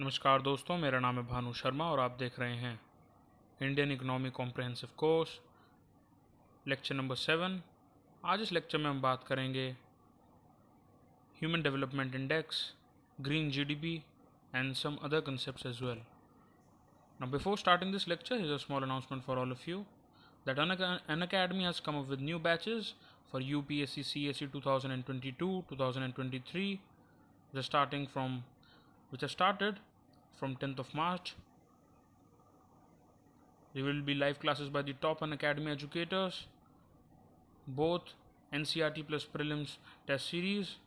नमस्कार दोस्तों, मेरा नाम है भानु शर्मा और आप देख रहे हैं Indian economy comprehensive course lecture number 7। आज इस लेक्चर में हम बात करेंगे human development index, green GDP and some other concepts as well. Now before starting this lecture, here's a small announcement for all of you that Unacademy has come up with new batches for UPSC CSE 2022-2023 which are started from 10th of March. There will be live classes by the top Unacademy educators, both NCERT plus prelims test series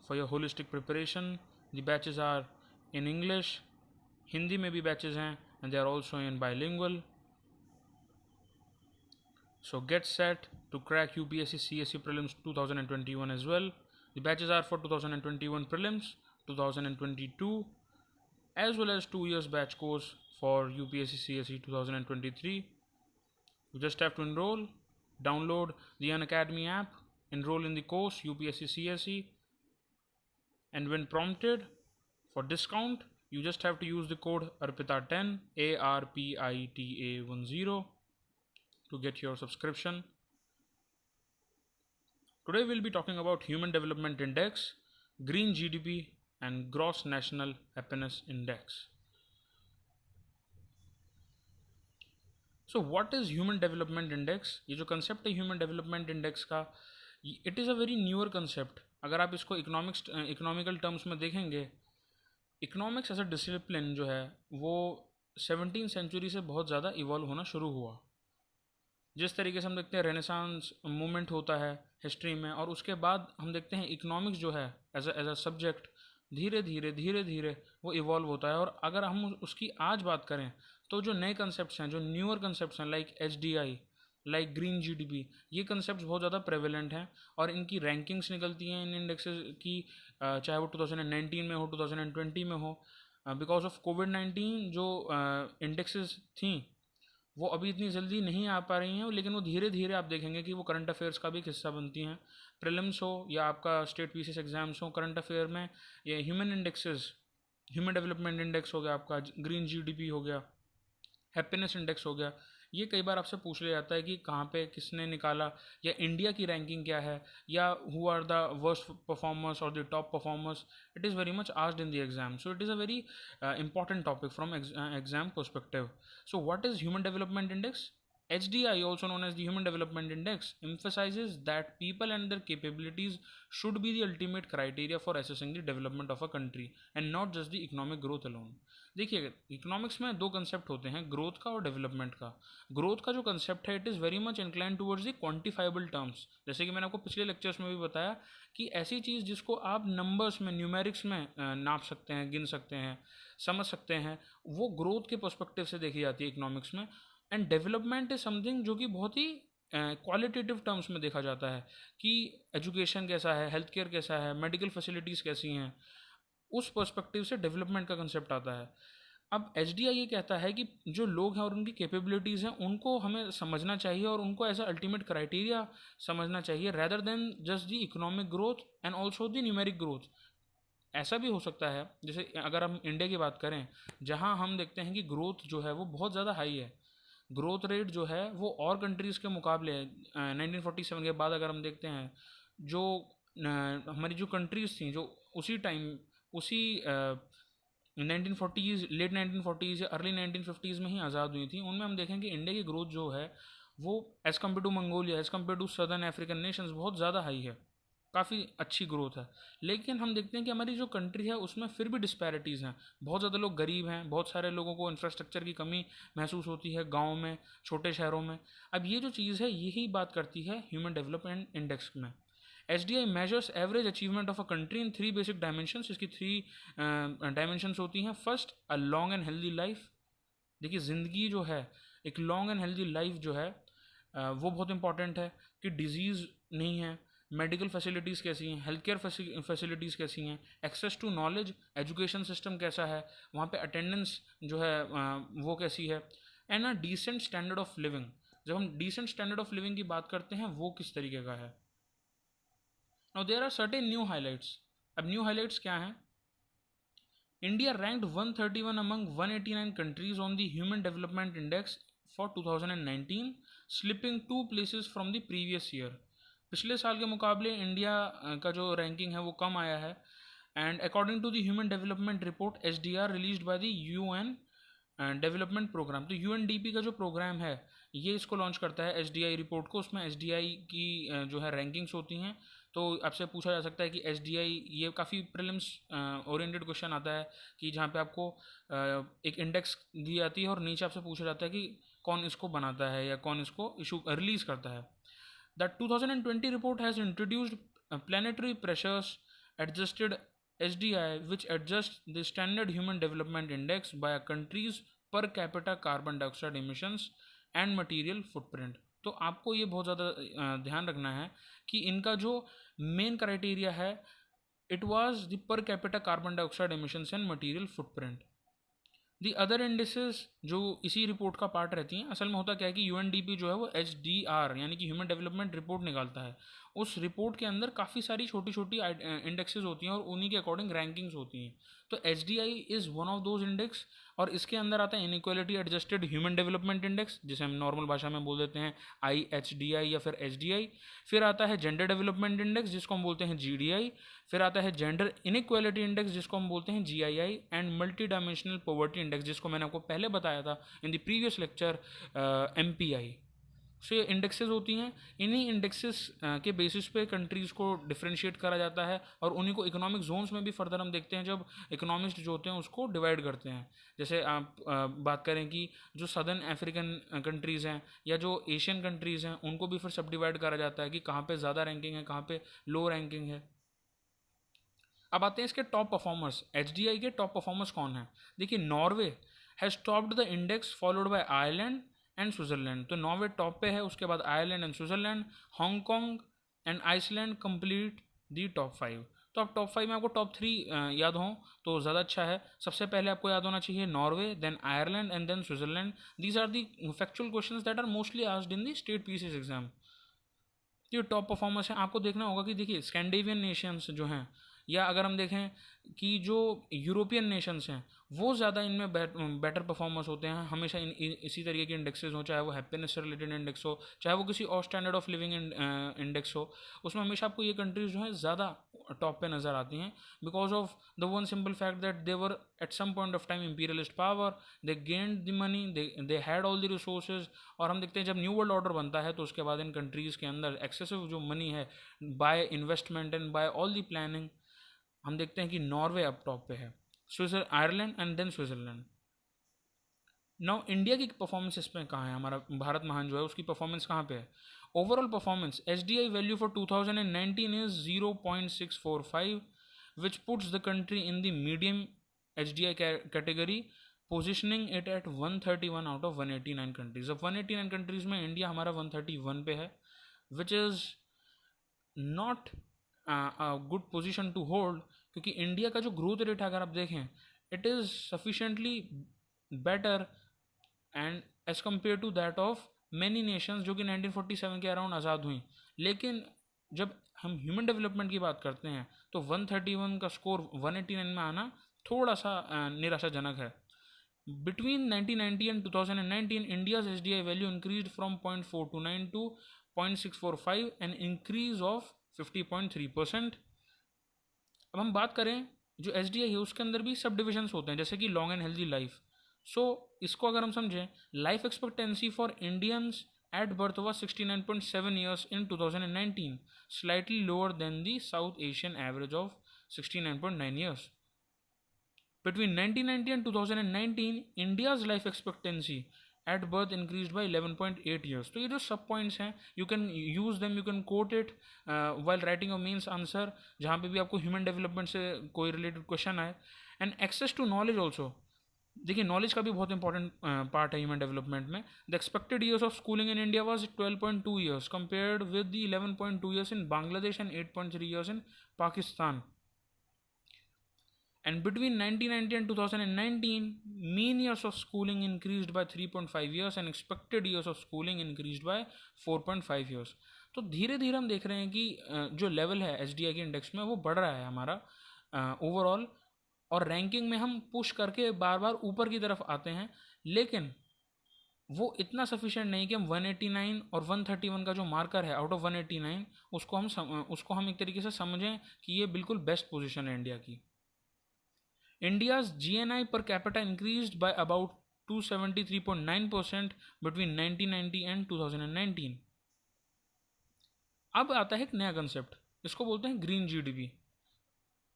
for your holistic preparation. The batches are in English, Hindi में भी batches हैं, and they are also in bilingual. So get set to crack UPSC CSE prelims 2021 as well. The batches are for 2021 prelims, 2022, as well as 2 years batch course for UPSC CSE 2023. You just have to enroll, download the Unacademy app, enroll in the course UPSC CSE, and when prompted for discount, you just have to use the code ARPITA10 ARPITA10 to get your subscription. Today we'll be talking about Human Development Index, Green GDP and Gross National Happiness Index. So what is Human Development Index? ये जो concept है Human Development Index का, it is a very newer concept. अगर आप इसको economical terms में देखेंगे, economics as a discipline जो है वो 17वीं सेंचुरी से बहुत ज़्यादा इवॉल्व होना शुरू हुआ. जिस तरीके से हम देखते हैं रेनेसांस मूवमेंट होता है हिस्ट्री में, और उसके बाद हम देखते हैं इकोनॉमिक्स जो है एज अ सब्जेक्ट धीरे धीरे वो इवॉल्व होता है. और अगर हम उसकी आज बात करें तो जो नए कंसेप्ट हैं, जो न्यूअर कंसेप्ट हैं like HDI, like green GDP, ये कंसेप्ट बहुत ज़्यादा प्रेवेलेंट हैं और इनकी रैंकिंग्स निकलती हैं इन इंडेक्सेस की, चाहे वो 2019 में हो, 2020 में हो. बिकॉज ऑफ कोविड-19 जो इंडेक्सेस थी वो अभी इतनी जल्दी नहीं आ पा रही हैं, लेकिन वो धीरे धीरे आप देखेंगे कि वो करंट अफेयर्स का भी एक हिस्सा बनती हैं. प्रीलिम्स हो या आपका स्टेट PCS एग्जाम्स हो, करंट अफेयर में ये human indexes, human development index हो गया आपका, ग्रीन GDP हो गया, हैप्पीनेस इंडेक्स हो गया, ये कई बार आपसे पूछ लिया जाता है कि कहाँ पे किसने निकाला, या इंडिया की रैंकिंग क्या है, या who are the worst performers और the top performers. It is very much asked in the exam, so it is a very important topic from exam perspective. So what is Human Development Index? HDI, also known as the Human Development Index, emphasizes that people and their capabilities should be the ultimate criteria for assessing the development of a country and not just the economic growth alone. देखिए, economics में दो concept होते हैं, growth का और development का. Growth का जो कंसेप्ट है it is very much incline towards the quantifiable terms. जैसे कि मैंने आपको पिछले लेक्चर्स में भी बताया कि ऐसी चीज़ जिसको आप नंबर्स में, न्यूमेरिक्स में नाप सकते हैं, गिन सकते हैं, समझ सकते हैं, वो ग्रोथ के पर्सपेक्टिव से देखी जाती है इकोनॉमिक्स में. एंड डेवलपमेंट इज समथिंग जो कि बहुत ही क्वालिटेटिव टर्म्स में देखा जाता है कि एजुकेशन कैसा है, हेल्थ केयर कैसा है, मेडिकल फैसिलिटीज़ कैसी हैं, उस पर्सपेक्टिव से डेवलपमेंट का कंसेप्ट आता है. अब HDI ये कहता है कि जो लोग हैं और उनकी कैपेबिलिटीज़ हैं उनको हमें समझना चाहिए और उनको एज अ अल्टीमेट क्राइटेरिया समझना चाहिए, rather than just the economic growth and also the numeric growth. ऐसा भी हो सकता है, जैसे अगर हम इंडिया की बात करें जहां हम देखते हैं कि ग्रोथ जो है वो बहुत ज़्यादा हाई है, ग्रोथ रेट जो है वो और कंट्रीज़ के मुकाबले 1947 के बाद अगर हम देखते हैं जो हमारी जो कंट्रीज़ थी जो उसी टाइम, उसी 1940s, लेट 1940s या अर्ली 1950s में ही आज़ाद हुई थी, उनमें हम देखें कि इंडिया की ग्रोथ जो है वो as compare to Mongolia, as compare to southern African nations बहुत ज़्यादा हाई है, काफ़ी अच्छी ग्रोथ है. लेकिन हम देखते हैं कि हमारी जो कंट्री है उसमें फिर भी डिस्पैरिटीज़ हैं, बहुत ज़्यादा लोग गरीब हैं, बहुत सारे लोगों को इंफ्रास्ट्रक्चर की कमी महसूस होती है गाँव में, छोटे शहरों में. अब ये जो चीज़ है यही बात करती है ह्यूमन डेवलपमेंट इंडेक्स में. HDI measures average achievement of a country in 3 basic dimensions. इसकी 3 डायमेंशंस होती हैं. First, a long and healthy life. देखिए, ज़िंदगी जो है, एक लॉन्ग एंड हेल्दी लाइफ जो है वो बहुत इंपॉर्टेंट है कि डिजीज़ नहीं है, मेडिकल फैसिलिटीज़ कैसी हैं, हेल्थ केयर फैसिलिटीज़ कैसी हैं, access to knowledge, education system कैसा है, वहाँ पे अटेंडेंस जो है वो कैसी है, and a decent standard of living. जब हम डिसेंट स्टैंडर्ड ऑफ लिविंग की बात करते हैं वो किस तरीके का है. Now there are certain new highlights. अब न्यू हाईलाइट्स क्या हैं? India ranked 131 among 189 countries on the Human Development Index for 2019, slipping 2 places from the previous year. पिछले साल के मुकाबले इंडिया का जो रैंकिंग है वो कम आया है. And according to the human development report SDR released by the UN development program, तो UNDP का जो प्रोग्राम है ये इसको लॉन्च करता है SDI रिपोर्ट को. उसमें SDI की जो है रैंकिंग्स होती हैं. तो आपसे पूछा जा सकता है कि SDI, ये काफ़ी प्रीलिम्स ओरिएंटेड क्वेश्चन आता है कि जहाँ पे आपको एक इंडेक्स दी जाती है और नीचे आपसे पूछा जाता है कि कौन इसको बनाता है या कौन इसको इशू रिलीज़ करता है. The 2020 report has introduced planetary pressures adjusted SDI, which adjusts the standard human development index by a country's per capita carbon dioxide emissions and material footprint. तो आपको ये बहुत ज़्यादा ध्यान रखना है कि इनका जो मेन क्राइटेरिया है, it was the per capita carbon dioxide emissions and material footprint. The other indices जो इसी रिपोर्ट का पार्ट रहती हैं, असल में होता क्या है कि UNDP जो है वो HDR यानी कि ह्यूमन डेवलपमेंट रिपोर्ट निकालता है. उस रिपोर्ट के अंदर काफ़ी सारी छोटी छोटी इंडेक्सेस होती हैं और उन्हीं के अकॉर्डिंग रैंकिंग्स होती हैं. तो HDI is one of those index. और इसके अंदर आता है inequality adjusted human development index, जिसे हम नॉर्मल भाषा में बोल देते हैं IHDI या फिर HDI. फिर आता है जेंडर डेवलपमेंट इंडेक्स, जिसको हम बोलते हैं GDI. फिर आता है जेंडर इनइक्वालिटी इंडेक्स, जिसको हम बोलते हैं GII. And multi dimensional poverty index, जिसको मैंने आपको पहले बताया था in the previous lecture, MPI. सो ये इंडेक्सेस होती हैं. इन्हीं इंडेक्सेस के बेसिस पे कंट्रीज़ को डिफ्रेंशिएट करा जाता है और उन्हीं को इकोनॉमिक जोन्स में भी फर्दर हम देखते हैं जब इकोनॉमिस्ट जो होते हैं उसको डिवाइड करते हैं. जैसे आप बात करें कि जो सदर्न अफ्रीकन कंट्रीज़ हैं या जो एशियन कंट्रीज़ हैं, उनको भी फिर सब डिवाइड करा जाता है कि कहाँ पे ज़्यादा रैंकिंग है, कहाँ पे लो रैंकिंग है. अब आते हैं इसके टॉप परफॉर्मर्स. HDI के टॉप परफॉर्मर्स कौन है? देखिए, Norway has topped the index followed by Ireland and Switzerland. तो नॉर्वे टॉप पे है, उसके बाद Ireland and Switzerland. Hong Kong and Iceland complete the top 5. तो अब टॉप 5 में आपको टॉप 3 याद हों तो ज़्यादा अच्छा है. सबसे पहले आपको याद होना चाहिए Norway, then Ireland and then Switzerland. These are the factual questions that are mostly asked in the state PCS exam. ये टॉप परफॉर्मर्स हैं. आपको देखना होगा कि देखिए स्कैंडिनेवियन नेशंस जो हैं, या अगर हम देखें कि जो यूरोपियन नेशंस हैं, वो ज़्यादा इनमें बेटर परफॉर्मर्स होते हैं. हमेशा इसी तरीके के इंडेक्सेस हो, चाहे वो हैप्पीनेस से रिलेटेड इंडेक्स हो, चाहे वो किसी और स्टैंडर्ड ऑफ लिविंग इंडेक्स हो, उसमें हमेशा आपको ये कंट्रीज जो हैं ज़्यादा टॉप पे नज़र आती हैं. Because of the one simple fact that they were at some point of time imperialist power, they gained the money, they had all the resources. और हम देखते हैं जब न्यू वर्ल्ड ऑर्डर बनता है तो उसके बाद इन कंट्रीज़ के अंदर एक्सेसिव जो मनी है by investment and by all the planning, हम देखते हैं कि नॉर्वे अब टॉप पे है, Ireland and then Switzerland. Now India की परफॉर्मेंस इसमें कहाँ है? हमारा भारत महान जो है उसकी परफॉर्मेंस कहाँ पे है? Overall performance HDI value for 2019 is 0.645, which puts the country in the medium HDI category, positioning it at 131 out of 189 countries. अब 189 कंट्रीज में इंडिया हमारा 131 पे है, which is not good position to hold, क्योंकि India का जो growth rate है अगर आप देखें, it is sufficiently better and as compare to that of many nations जो कि 1947 के अराउंड आज़ाद हुई. लेकिन जब हम ह्यूमन डेवलपमेंट की बात करते हैं तो 131 का स्कोर 189 में आना थोड़ा सा निराशाजनक है. Between 1990 and 2019, India's HDI value increased from 0.429 to 0.645, an increase of 50.3%. अब हम बात करें जो HDI है उसके अंदर भी सब डिविजन्स होते हैं, जैसे कि लॉन्ग एंड हेल्दी लाइफ. सो इसको अगर हम समझें, life expectancy for Indians at birth was 69.7 years in 2019, slightly lower than the South Asian average of 69.9 years. Between 1990 and 2019, India's life expectancy at birth increased by 11.8 years. तो ये जो सब points हैं, you can use them, you can quote it while writing a means answer, जहाँ पे भी आपको human development से कोई रिलेटेड क्वेश्चन आए. And access to knowledge also. देखिए नॉलेज का भी बहुत इंपॉर्टेंट पार्ट है ह्यूमन डेवलपमेंट में. The expected years of schooling in India was 12.2 years compared with the 11.2 years in Bangladesh and 8.3 years in Pakistan. And between 1990 and 2019, mean years of schooling increased by 3.5 years and expected years of schooling increased by 4.5 years. तो धीरे धीरे हम देख रहे हैं कि जो level है HDI के इंडेक्स में वो बढ़ रहा है हमारा ओवरऑल. और रैंकिंग में हम पुश करके बार बार ऊपर की तरफ आते हैं, लेकिन वो इतना सफिशिएंट नहीं कि हम 189 और 131 का जो मार्कर है आउट ऑफ 189 उसको हम एक तरीके से समझें कि ये बिल्कुल बेस्ट पोजीशन है इंडिया की। India's GNI per capita increased by about 273.9% between 1990 and 2019। अब आता है एक नया कंसेप्ट, इसको बोलते हैं ग्रीन जीडीपी।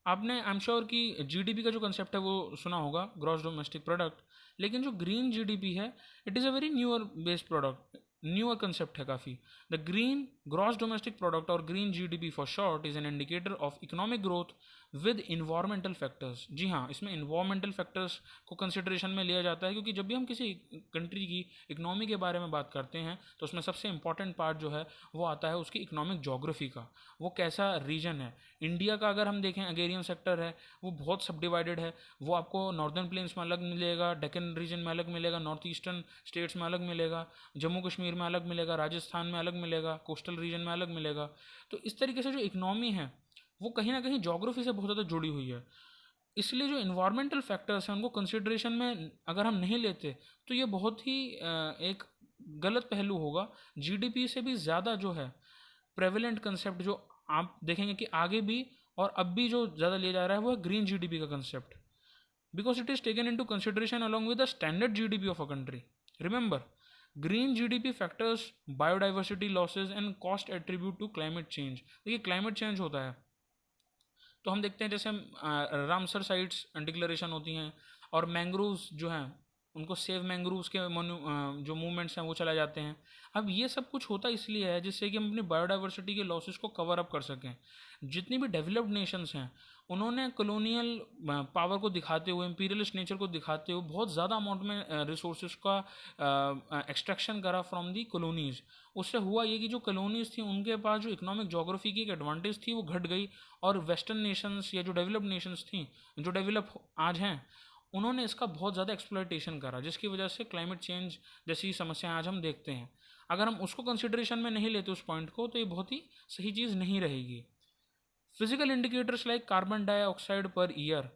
आपने आई एम श्योर कि जीडीपी का जो कंसेप्ट है वो सुना होगा, ग्रॉस डोमेस्टिक प्रोडक्ट, लेकिन जो ग्रीन जीडीपी है it is a very newer based product, newer concept है काफ़ी। The green gross domestic product और green GDP for short is an indicator of economic growth with environmental factors. जी हाँ, इसमें environmental factors को consideration में लिया जाता है, क्योंकि जब भी हम किसी कंट्री की इकोनॉमी के बारे में बात करते हैं तो उसमें सबसे इंपॉर्टेंट पार्ट जो है वो आता है उसकी इकोनॉमिक जोग्राफी का, वो कैसा रीजन है। इंडिया का अगर हम देखें अग्रेरियन सेक्टर है वो बहुत सब डिवाइडेड है, वो आपको नॉर्दर्न प्लेन्स में अलग मिलेगा, डेक्कन रीजन में अलग मिलेगा, नॉर्थ ईस्टर्न स्टेट्स में अलग मिलेगा, जम्मू कश्मीर में अलग मिलेगा, राजस्थान में अलग मिलेगा, कोस्टल रीजन में अलग मिलेगा। तो इस तरीके से जो इकोनॉमी है वो कहीं ना कहीं जोग्राफी से बहुत ज़्यादा जुड़ी हुई है। इसलिए जो इन्वायरमेंटल फैक्टर्स हैं उनको कंसिडरेशन में अगर हम नहीं लेते तो ये बहुत ही एक गलत पहलू होगा। जीडीपी से भी ज़्यादा जो है प्रेवलेंट कंसेप्ट जो आप देखेंगे कि आगे भी और अब भी जो ज़्यादा लिया जा रहा है वो है ग्रीन जीडीपी का concept, because it is taken into consideration along with the standard GDP of a country. Remember, green GDP factors biodiversity losses and cost attribute to climate change. देखिए क्लाइमेट चेंज होता है तो हम देखते हैं जैसे Ramsar sites declaration होती हैं और मैंग्रोव्स जो हैं उनको सेव मैंग्रोव्स के जो मूवमेंट्स हैं वो चलाए जाते हैं। अब ये सब कुछ होता इसलिए है जिससे कि हम अपनी बायोडाइवर्सिटी के लॉसेस को कवर अप कर सकें। जितनी भी डेवलप्ड नेशंस हैं उन्होंने कॉलोनियल पावर को दिखाते हुए, इंपीरियलिस्ट नेचर को दिखाते हुए बहुत ज़्यादा अमाउंट में रिसोर्सेज का एक्सट्रैक्शन करा फ्रॉम दी कॉलोनीज़। उससे हुआ ये कि जो कॉलोनीज़ थी उनके पास जो इकोनॉमिक जोग्राफी की एक एडवांटेज थी वो घट गई, और वेस्टर्न नेशंस या जो डेवलप्ड नेशंस थी, जो डेवलप आज हैं, उन्होंने इसका बहुत ज़्यादा एक्सप्लॉयटेशन करा, जिसकी वजह से क्लाइमेट चेंज जैसी समस्याएं आज हम देखते हैं। अगर हम उसको कंसिडरेशन में नहीं लेते उस पॉइंट को तो ये बहुत ही सही चीज़ नहीं रहेगी। Physical indicators like carbon dioxide per year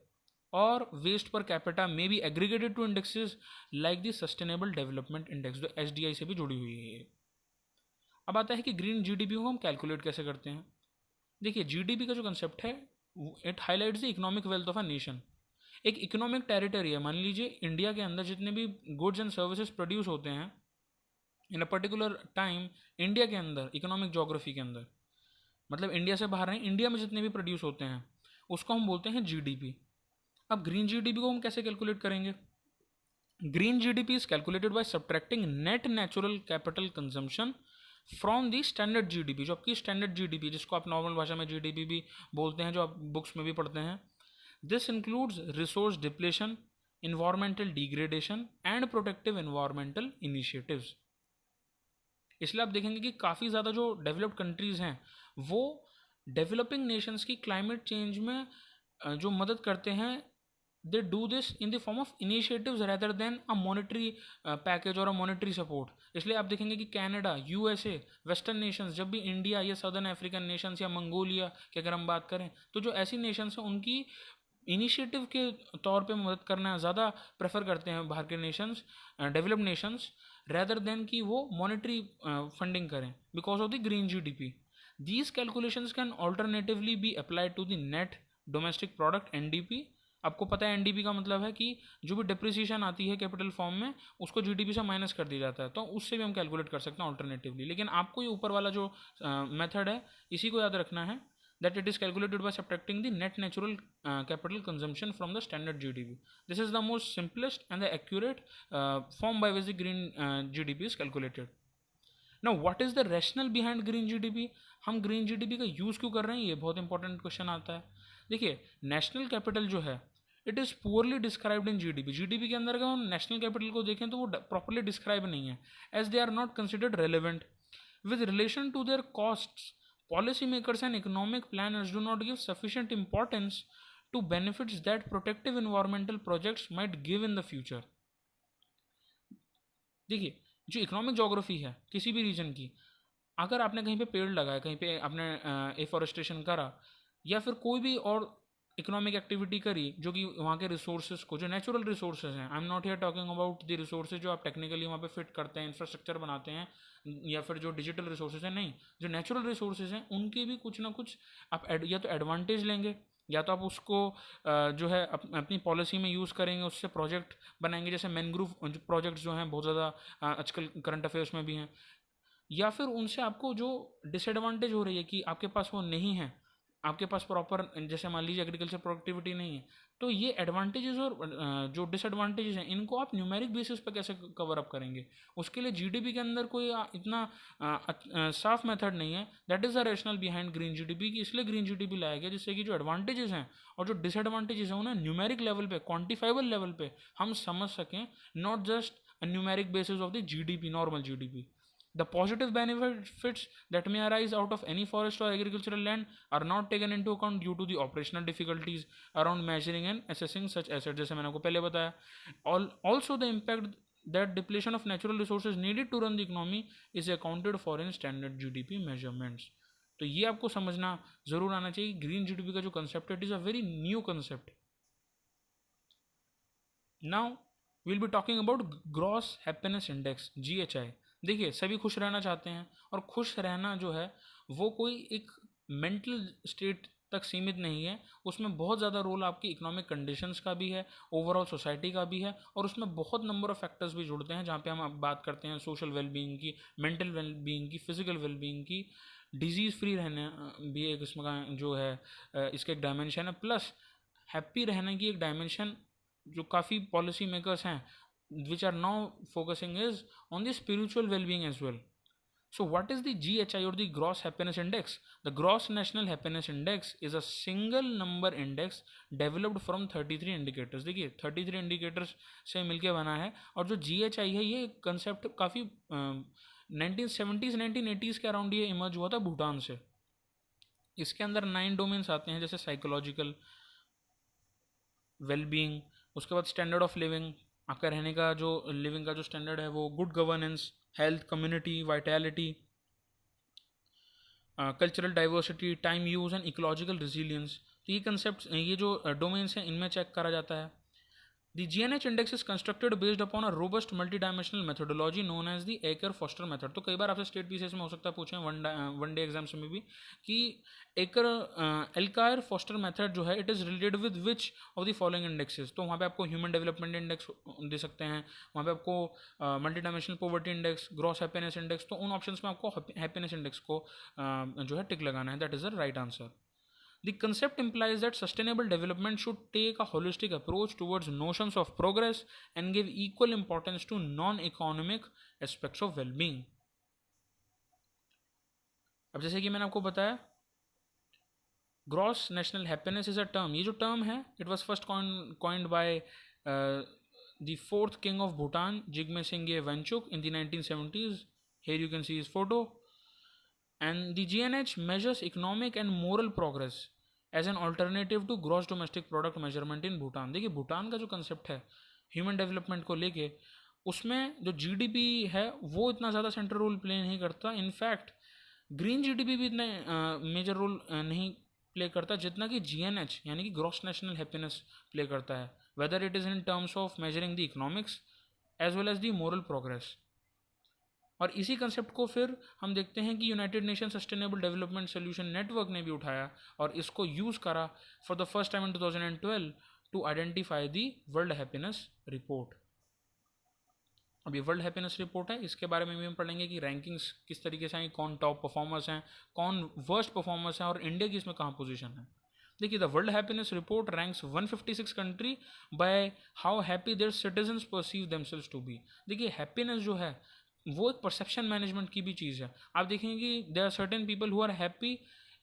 और वेस्ट पर कैपिटा में be aggregated to indexes like the sustainable development index, जो एसडीआई से भी जुड़ी हुई है। अब आता है कि ग्रीन जीडीपी को हम कैलकुलेट कैसे करते हैं। देखिए जीडीपी का जो कंसेप्ट है it highlights the economic wealth of a nation. एक इकोनॉमिक टेरिटरी है, मान लीजिए इंडिया के अंदर जितने भी गुड्स एंड सर्विसेज प्रोड्यूस होते हैं इन अ पर्टिकुलर टाइम, इंडिया के अंदर इकोनॉमिक जोग्राफी के अंदर, मतलब इंडिया से बाहर नहीं, इंडिया में जितने भी प्रोड्यूस होते हैं उसको हम बोलते हैं जीडीपी। अब ग्रीन जीडीपी को हम कैसे कैलकुलेट करेंगे। Green GDP is calculated by subtracting net natural capital consumption from the standard GDP. जो आपकी स्टैंडर्ड जीडीपी जिसको आप नॉर्मल भाषा में जीडीपी भी बोलते हैं, जो आप बुक्स में भी पढ़ते हैं, this includes resource depletion, environmental degradation and protective environmental initiatives. इसलिए आप देखेंगे कि काफ़ी ज़्यादा जो डेवलप्ड कंट्रीज़ हैं वो डेवलपिंग नेशंस की क्लाइमेट चेंज में जो मदद करते हैं, they do this in the form of initiatives rather than a monetary package और अ मॉनेटरी सपोर्ट। इसलिए आप देखेंगे कि कनाडा, यूएसए, वेस्टर्न नेशंस, जब भी इंडिया या सदर्न अफ्रीकन नेशंस या मंगोलिया की अगर हम बात करें तो जो ऐसी नेशंस हैं उनकी इनिशिएटिव के तौर पे मदद करना ज़्यादा प्रेफर करते हैं बाहर के nations, developed nations, rather than कि वो मॉनेटरी फंडिंग करें because of the green GDP. These calculations can alternatively be applied to the net domestic product NDP. आपको पता है एनडीपी का मतलब है कि जो भी डिप्रिसिएशन आती है कैपिटल फॉर्म में उसको जीडीपी से माइनस कर दिया जाता है, तो उससे भी हम कैलकुलेट कर सकते हैं ऑल्टरनेटिवली। लेकिन आपको ये ऊपर वाला जो मेथड है इसी को याद रखना है, that it is calculated by subtracting the net natural capital consumption from the standard GDP. This is the most simplest and the accurate form by which the green GDP is calculated. Now what is the rationale behind green GDP? हम green GDP का use क्यों कर रहे हैं, ये बहुत important question आता है। देखिए नेशनल कैपिटल जो है it is poorly described in GDP. GDP के अंदर अगर हम नेशनल कैपिटल को देखें तो वो प्रॉपरली डिस्क्राइब नहीं है, as they are not considered relevant with relation to their costs. Policymakers and economic planners do not give sufficient importance to benefits that protective environmental projects might give in the future. देखिए जो economic geography है किसी भी reason की, अगर आपने कहीं पे पेड़ लगाया, कहीं पे आपने एफॉरेस्टेशन करा या फिर कोई भी और इकोनॉमिक एक्टिविटी करी जो कि वहाँ के रिसोर्सेज को, जो नेचुरल रिसोर्सेज हैं, I am not here talking about the resources जो आप टेक्निकली वहाँ पे फिट करते हैं, इंफ्रास्ट्रक्चर बनाते हैं, या फिर जो डिजिटल रिसोर्सेज हैं, नहीं, जो नेचुरल रिसोर्सेज हैं उनके भी कुछ ना कुछ आप या तो एडवांटेज लेंगे, या तो आप उसको जो है अपनी पॉलिसी में यूज़ करेंगे, उससे प्रोजेक्ट बनाएंगे, जैसे मैनग्रूव प्रोजेक्ट्स जो हैं बहुत ज़्यादा आजकल करंट अफेयर्स में भी हैं, या फिर उनसे आपको जो डिसएडवांटेज हो रही है कि आपके पास वो नहीं है, आपके पास प्रॉपर, जैसे मान लीजिए एग्रीकल्चर प्रोडक्टिविटी नहीं है, तो ये एडवांटेजेस और जो डिसएडवांटेजेस हैं इनको आप न्यूमेरिक बेसिस पे कैसे कवर अप करेंगे। उसके लिए जीडीपी के अंदर कोई इतना साफ मेथड नहीं है। That is the rational behind green GDP की, इसलिए ग्रीन जीडीपी लाया गया, जिससे कि जो एडवांटेजेस हैं और जो डिसएडवांटेजेस हैं उन्हें न्यूमेरिक लेवल पे, क्वान्टिफाइबल लेवल पे हम समझ सकें, not just a numeric basis of the GDP, normal GDP. The positive benefits that may arise out of any forest or agricultural land are not taken into account due to the operational difficulties around measuring and assessing such assets, जैसे मैंने आपको पहले बताया. Also the impact that depletion of natural resources needed to run the economy is accounted for in standard GDP measurements. तो ये आपको समझना ज़रूर आना चाहिए. ग्रीन जीडीपी का जो कंसेप्ट है, it is a very new concept. Now will be talking about gross happiness index, GHI. देखिए, सभी खुश रहना चाहते हैं, और खुश रहना जो है वो कोई एक मेंटल स्टेट तक सीमित नहीं है. उसमें बहुत ज़्यादा रोल आपकी इकोनॉमिक कंडीशंस का भी है, ओवरऑल सोसाइटी का भी है, और उसमें बहुत नंबर ऑफ फैक्टर्स भी जुड़ते हैं, जहाँ पे हम बात करते हैं सोशल वेलबींग की, मेंटल वेलबींग की, फिजिकल वेलबींग की, डिजीज़ फ्री रहने भी एक इसमें का जो है इसका एक डायमेंशन है. प्लस हैप्पी रहने की एक डायमेंशन जो काफ़ी पॉलिसी मेकर्स हैं which are now focusing is on the spiritual well-being as well. So what is the GHI or the Gross Happiness Index? The Gross National Happiness Index is a single number index developed from 33 indicators. देखिए 33 indicators से मिलके बना है, और जो GHI है ये concept काफ़ी 1970s 1980s के अराउंड ये इमर्ज हुआ था भूटान से. इसके अंदर 9 डोमेन्स आते हैं, जैसे साइकोलॉजिकल वेलबींग, उसके बाद स्टैंडर्ड ऑफ लिविंग, आपका रहने का जो लिविंग का जो स्टैंडर्ड है वो, good governance, health, community vitality, cultural diversity, time use and ecological resilience. तो ये कंसेप्ट, ये जो डोमेन्स हैं इनमें चेक करा जाता है. The GNH index is constructed based upon a robust multidimensional methodology known as the Aker-Foster method. तो कई बार आपसे स्टेट पीसीएस में हो सकता है पूछें, वन डे एग्जाम्स में भी, कि एकर फोस्टर मेथड जो है it is related with which of the following indexes. तो वहाँ पे आपको ह्यूमन डेवलपमेंट इंडेक्स दे सकते हैं, वहाँ पे आपको multi dimensional poverty index, gross happiness index. तो उन ऑप्शंस में आपको हैप्पीनेस इंडेक्स को जो है टिक लगाना है. That is the right answer. The concept implies that sustainable development should take a holistic approach towards notions of progress and give equal importance to non-economic aspects of well-being. अब जैसे कि मैंने आपको बताया, gross national happiness is a term. ये जो term है it was first coined by the fourth king of Bhutan, Jigme Singye Wangchuck, in the 1970s. Here you can see his photo. And the GNH measures economic and moral progress as an alternative to gross domestic product measurement in Bhutan. देखिए भूटान का जो concept है human development को लेके, उसमें जो GDP है वो इतना ज़्यादा सेंट्रल रोल प्ले नहीं करता. इनफैक्ट ग्रीन जीडीपी भी इतने मेजर रोल नहीं प्ले करता जितना कि GNH यानी कि ग्रॉस नेशनल हैप्पीनेस प्ले करता है, whether it is in terms of measuring the economics as well as the moral progress. और इसी कंसेप्ट को फिर हम देखते हैं कि United Nation sustainable development solution network ने भी उठाया और इसको यूज़ करा for the first time in 2012 to identify the world happiness report. अब ये वर्ल्ड हैप्पीनेस रिपोर्ट है, इसके बारे में भी हम पढ़ेंगे कि रैंकिंग्स किस तरीके से हैं, कौन टॉप परफॉर्मर्स हैं, कौन वर्स्ट परफॉर्मर्स हैं, और इंडिया की इसमें कहाँ पोजीशन है. देखिए, the world happiness report ranks 156 country by how happy their citizens perceive themselves to be. देखिए हैप्पीनेस जो है वो एक परसेप्शन मैनेजमेंट की भी चीज़ है. आप देखेंगे कि there are certain people who are happy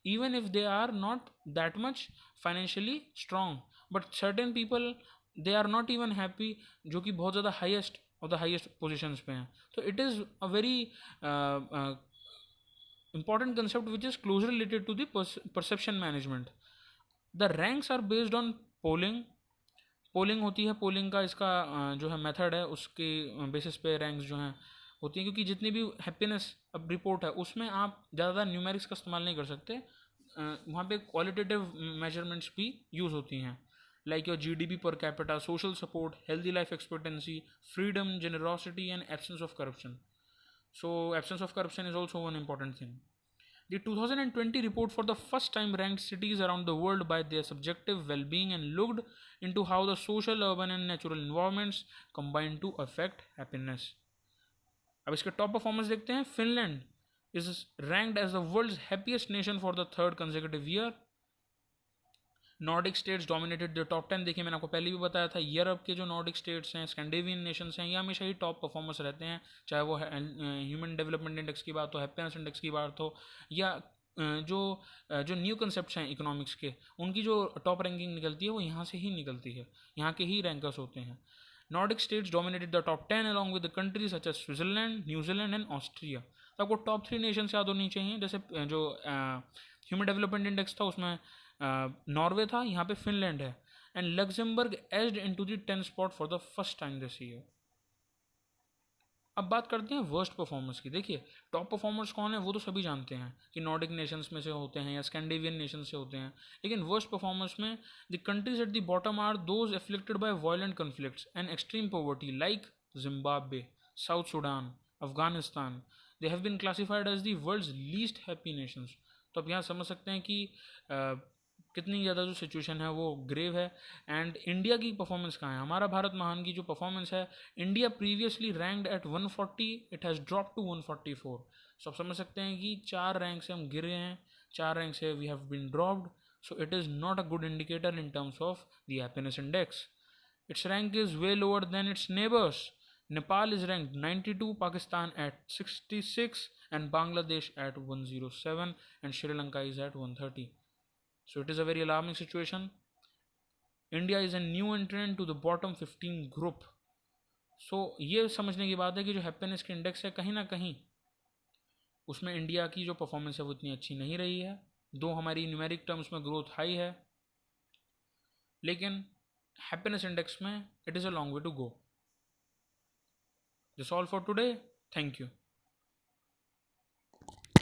even if they are not that much financially strong, but certain people they are not even happy जो कि बहुत ज़्यादा highest of the highest positions पे हैं. तो it is a very important concept which is closely related to the perception management. The ranks are based on polling होती है, polling का इसका जो है मेथड है, उसके बेसिस पे रैंक्स जो हैं होती हैं. क्योंकि जितनी भी हैप्पीनेस अब रिपोर्ट है उसमें आप ज़्यादा न्यूमेरिक्स का इस्तेमाल नहीं कर सकते. वहाँ पे क्वालिटेटिव मेजरमेंट्स भी यूज़ होती हैं, like your GDP per capita, social support, healthy life expectancy, freedom, generosity and absence of corruption. So absence of corruption is also one important thing. The 2020 report for the first time ranked cities around the world by their subjective well-being and looked into how the social, urban and natural environments combine to affect happiness. अब इसके top performance देखते हैं. Finland is ranked as the world's happiest nation for the third consecutive year. Nordic states dominated the top 10. देखिए मैंने आपको पहले भी बताया था, यूरोप के जो नॉर्डिक स्टेट्स हैं, स्कैंडिनेवियन नेशंस हैं, ये हमेशा ही टॉप परफॉर्मर्स रहते हैं, चाहे वो ह्यूमन डेवलपमेंट इंडेक्स की बात हो, हैप्पीनेस इंडेक्स की बात हो, या जो जो न्यू कंसेप्ट्स हैं इकोनॉमिक्स के, उनकी जो टॉप रैंकिंग निकलती है वो यहाँ से ही निकलती है, यहाँ के ही रैंकर्स होते हैं. Nordic states dominated the top 10 along with the countries such as Switzerland, New Zealand and Austria. तो आपको टॉप 3 नेशंस याद होनी चाहिए. जैसे जो ह्यूमन डेवलपमेंट इंडेक्स था उसमें नॉर्वे था, यहाँ पे फिनलैंड है. And Luxembourg aged into the 10th spot for the first time this year. अब बात करते हैं वर्स्ट परफॉर्मेंस की. देखिए टॉप परफॉर्मर्स कौन है वो तो सभी जानते हैं कि नॉर्डिक नेशंस में से होते हैं या स्कैंडिनेवियन नेशन से होते हैं, लेकिन वर्स्ट परफॉर्मर्स में the countries at the bottom are those afflicted by violent conflicts and extreme poverty like Zimbabwe, South Sudan, Afghanistan. They have been classified as the world's least happy nations. तो आप यहाँ समझ सकते हैं कि कितनी ज़्यादा जो सिचुएशन है वो ग्रेव है. एंड इंडिया की परफॉर्मेंस कहाँ है, हमारा भारत महान की जो परफॉर्मेंस है, India previously ranked at 140, it has drop to 144. So आप समझ सकते हैं कि 4 रैंक से हम गिरे हैं, 4 रैंक से we have been dropped. So it is not a good indicator in terms of the happiness index. Its rank is way lower than its neighbours. Nepal is ranked 92, Pakistan at 66, and Bangladesh at 107, and Sri Lanka is at 130. So it is a very alarming situation. India is a new entrant to the bottom 15 group. So ये समझने की बात है कि जो happiness के index है कहीं ना कहीं उसमें इंडिया की जो परफॉर्मेंस है वो इतनी अच्छी नहीं रही है. दो हमारी न्यूमेरिक टर्म्स में ग्रोथ हाई है, लेकिन हैप्पीनेस इंडेक्स में it is a long way to go. This all for today. Thank you.